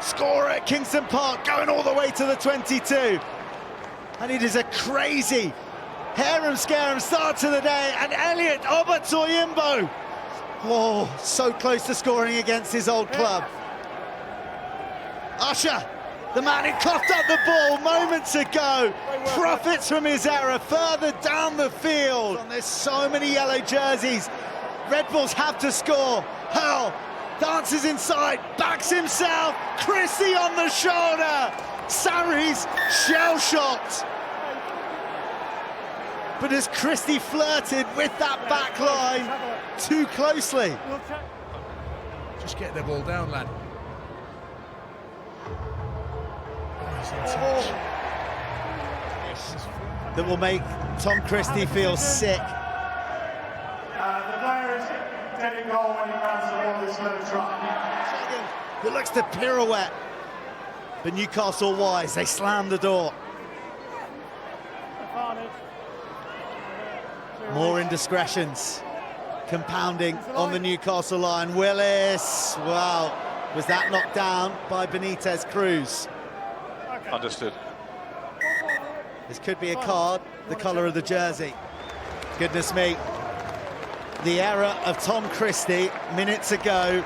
scorer at Kingston Park, going all the way to the 22. And it is a crazy harem-scarum start to the day, and Elliot Obatoyimbo, oh, so close to scoring against his old club. Usher, the man who coughed up the ball moments ago, profits from his error further down the field. And there's so many yellow jerseys. Red Bulls have to score. Hurl dances inside, backs himself, Christie on the shoulder. Sarries shell-shocked. But as Christie flirted with that back line too closely. Just get the ball down, lad. That will make Tom Christie feel sick. The player is getting goal when he grabs the ball, this little try. It looks to pirouette. But Newcastle wise, they slam the door. More indiscretions compounding on the Newcastle line. Willis, wow, was that knocked down by Benitez Cruz? Understood. This could be a card, the colour of the jersey. Goodness me. The error of Tom Christie minutes ago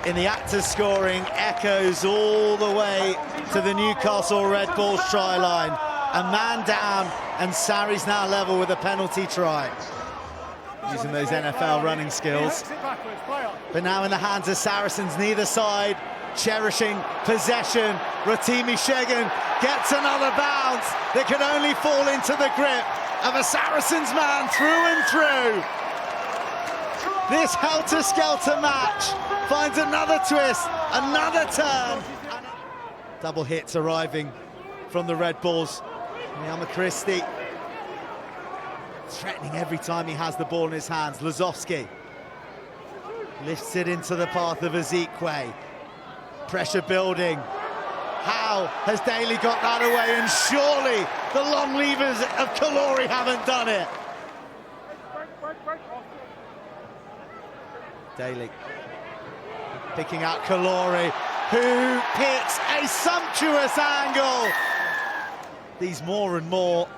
in the act of scoring echoes all the way to the Newcastle Red Bulls try line. A man down, and Sarries now level with a penalty try. Using those NFL running skills. But now in the hands of Saracens, neither side cherishing possession. Rotimi Shegan gets another bounce that can only fall into the grip of a Saracens man through and through. This helter-skelter match finds another twist, another turn. Double hits arriving from the Red Bulls. Noah Christie threatening every time he has the ball in his hands. Lazowski lifts it into the path of Ezekwe. Pressure building. How has Daly got that away? And surely the long levers of Caluori haven't done it. Daly picking out Caluori, who picks a sumptuous angle. These more and more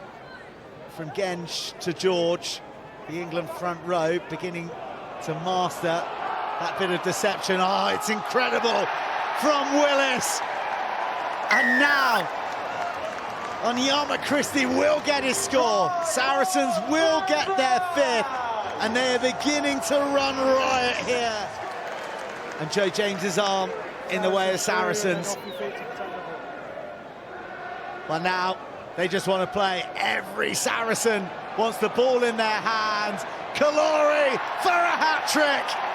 from Gensch to George, the England front row beginning to master that bit of deception. Oh, it's incredible from Willis. And now, Onyema Christie will get his score. Saracens will get their fifth, and they are beginning to run riot here. And Joe James's arm in the way of Saracens. But now, they just want to play. Every Saracen wants the ball in their hands. Caluori for a hat-trick.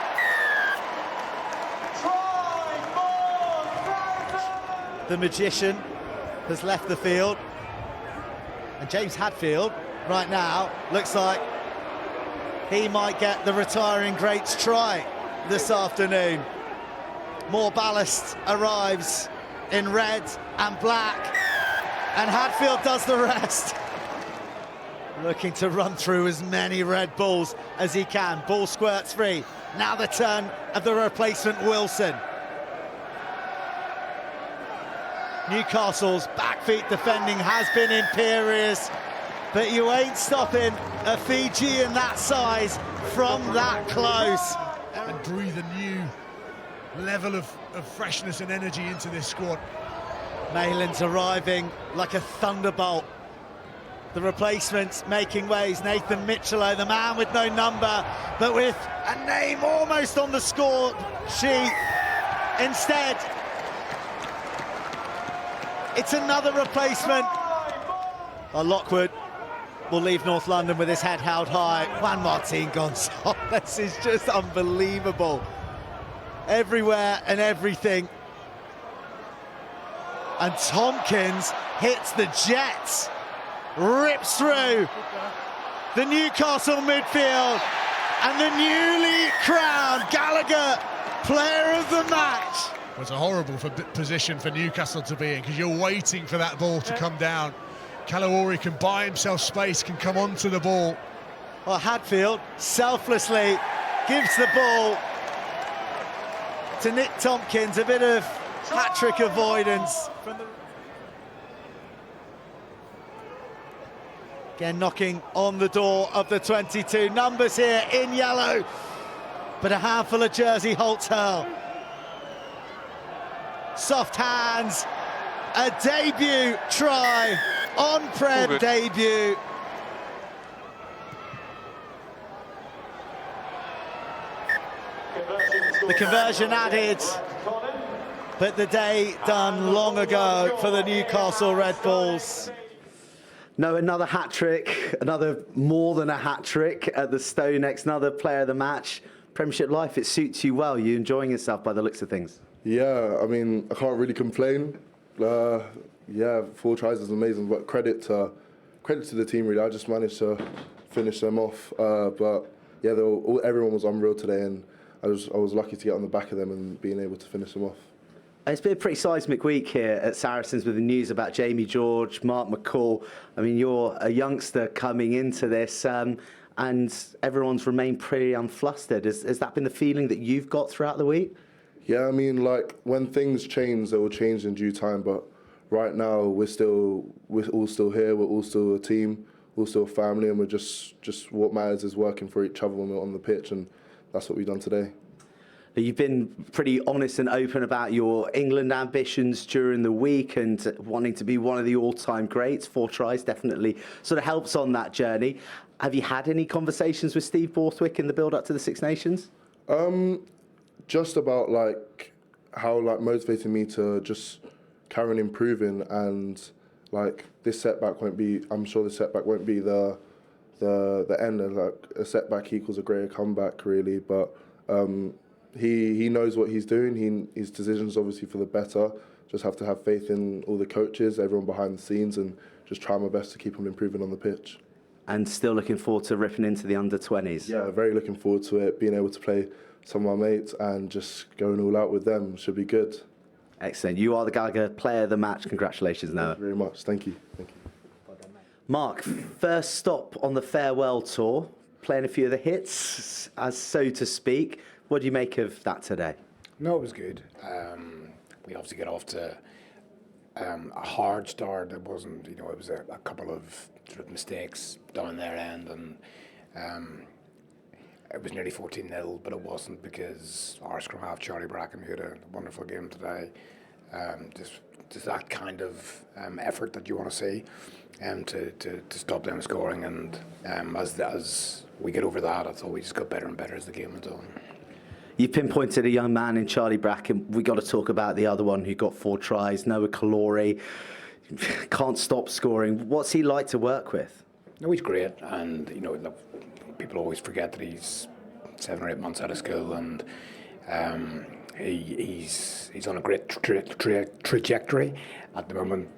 The magician has left the field. And James Hadfield, right now, looks like he might get the retiring greats try this afternoon. More ballast arrives in red and black. And Hadfield does the rest. Looking to run through as many Red Bulls as he can. Ball squirts free. Now the turn of the replacement Wilson. Newcastle's back feet defending has been imperious, but you ain't stopping a Fijian that size from that close. And breathe a new level of freshness and energy into this squad. Malin's arriving like a thunderbolt. The replacements making ways. Nathan Mitchello, the man with no number, but with a name almost on the score sheet. Instead, it's another replacement. Lockwood will leave North London with his head held high. Juan Martin Gonzalez is just unbelievable. Everywhere and everything. And Tompkins hits the Jets, rips through the Newcastle midfield, and the newly crowned Gallagher Player of the Match. It was a horrible position for Newcastle to be in, because you're waiting for that ball to come down. Caluori can buy himself space, can come onto the ball. Well, Hadfield selflessly gives the ball to Nick Tompkins, a bit of Hat-trick avoidance from the... Again, knocking on the door of the 22. Numbers here in yellow, but a handful of jersey Holt's hurl. Soft hands, a debut try on Prem debut. The conversion added, but the day done long ago for the Newcastle Red Bulls. No, another hat-trick, another more than a hat-trick at the StoneX, another player of the match. Premiership life, it suits you well. You're enjoying yourself by the looks of things. Yeah, I mean, I can't really complain. Yeah, 4 tries is amazing, but credit to the team, really. I just managed to finish them off. But yeah, everyone was unreal today, and I was lucky to get on the back of them and being able to finish them off. It's been a pretty seismic week here at Saracens with the news about Jamie George, Mark McCall. I mean, you're a youngster coming into this, and everyone's remained pretty unflustered. Has that been the feeling that you've got throughout the week? Yeah, I mean, like, when things change, they will change in due time. But right now, we're all still here. We're all still a team. We're still a family, and we're just what matters is working for each other when we're on the pitch, and that's what we've done today. You've been pretty honest and open about your England ambitions during the week and wanting to be one of the all-time greats. 4 tries definitely sort of helps on that journey. Have you had any conversations with Steve Borthwick in the build-up to the Six Nations? Just about like how like motivating me to just carry on improving, and like this setback won't be. I'm sure the setback won't be the end. And like a setback equals a greater comeback, really. But he knows what he's doing. His decisions obviously for the better. Just have to have faith in all the coaches, everyone behind the scenes, and just try my best to keep on improving on the pitch. And still looking forward to ripping into the under-20s? Yeah, very looking forward to it. Being able to play some of my mates and just going all out with them should be good. Excellent. You are the Gallagher player of the match. Congratulations, Noah. Thank you very much. Thank you. Thank you. Mark, first stop on the farewell tour, playing a few of the hits, as so to speak. What do you make of that today? No, it was good. We obviously got off to a hard start. It wasn't, it was a couple of sort of mistakes down their end, and it was nearly 14-0, but it wasn't because our scrum half, Charlie Bracken, who had a wonderful game today, just that kind of effort that you want to see, to stop them scoring. And as we get over that, I thought we just got better and better as the game went on. You pinpointed a young man in Charlie Bracken. We got to talk about the other one who got 4 tries, Noah Caluori. Can't stop scoring. What's he like to work with? No, he's great, and people always forget that he's 7 or 8 months out of school, and he's on a great trajectory at the moment.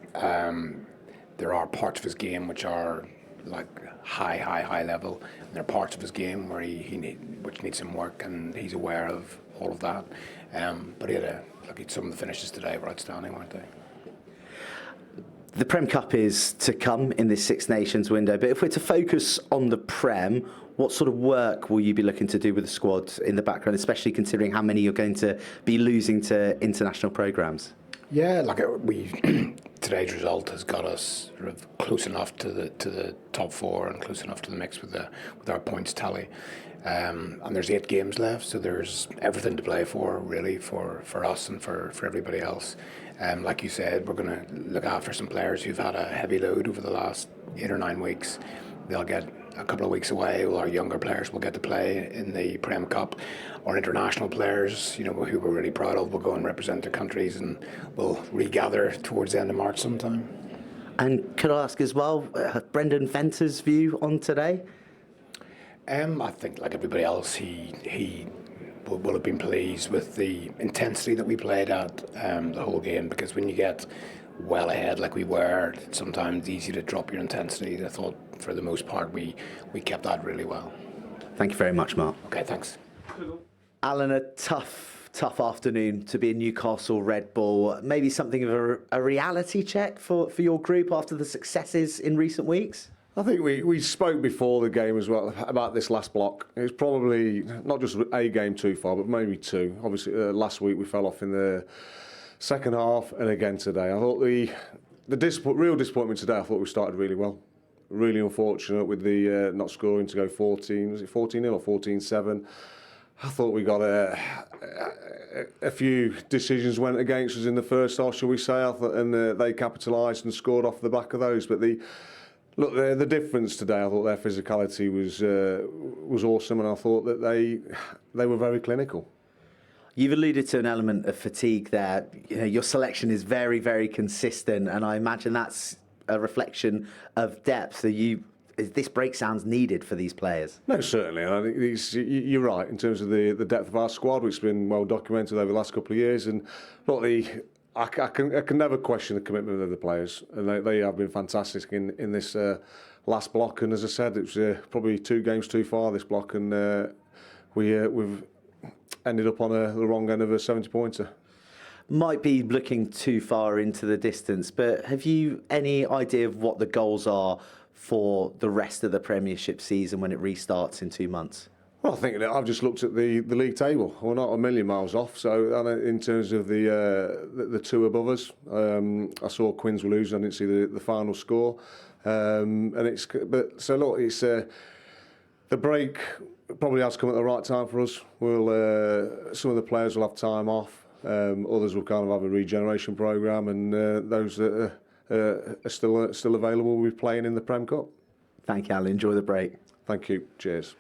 There are parts of his game which are like high level, and there are parts of his game where which needs some work, and he's aware of all of that. But some of the finishes today were outstanding, weren't they? The Prem Cup is to come in this Six Nations window, but if we're to focus on the Prem, what sort of work will you be looking to do with the squad in the background, especially considering how many you're going to be losing to international programmes? Yeah, today's result has got us sort of close enough to the top 4 and close enough to the mix with our points tally. And there's 8 games left, so there's everything to play for, really, for us and for everybody else. Like you said, we're going to look after some players who've had a heavy load over the last 8 or 9 weeks. They'll get a couple of weeks away. Well, our younger players will get to play in the Prem Cup. Our international players, who we're really proud of, will go and represent their countries, and we'll regather towards the end of March sometime. And could I ask as well, Brendan Venter's view on today? I think, like everybody else, he will have been pleased with the intensity that we played at the whole game, because when you get well ahead like we were, it's sometimes easy to drop your intensity. I thought for the most part we kept that really well. Thank you very much, Mark. Okay, thanks. Alan, a tough afternoon to be a Newcastle Red Bull. Maybe something of a reality check for your group after the successes in recent weeks? I think we spoke before the game as well about this last block. It was probably not just a game too far, but maybe 2. Obviously, last week we fell off in the second half, and again today. I thought the real disappointment today. I thought we started really well. Really unfortunate with the not scoring to go 14. Was it 14-0 or 14-7? I thought we got a few decisions went against us in the first half, shall we say, and they capitalised and scored off the back of those. But the difference today, I thought their physicality was awesome, and I thought that they were very clinical. You've alluded to an element of fatigue there. Your selection is very, very consistent, and I imagine that's a reflection of depth. This breakdown's needed for these players. No, certainly. I think you're right in terms of the depth of our squad, which has been well documented over the last couple of years. And look, I can never question the commitment of the players, and they have been fantastic in this last block. And as I said, it was probably 2 games too far, this block, and we've ended up on the wrong end of a 70-pointer. Might be looking too far into the distance, but have you any idea of what the goals are for the rest of the Premiership season when it restarts in 2 months? Well, I think that I've just looked at the league table. We're not a million miles off. So in terms of the 2 above us, I saw Quins will lose. I didn't see the final score, and it's the break probably has come at the right time for us. Some of the players will have time off. Others will kind of have a regeneration programme, and those that are still available will be playing in the Prem Cup. Thank you, Alan. Enjoy the break. Thank you. Cheers.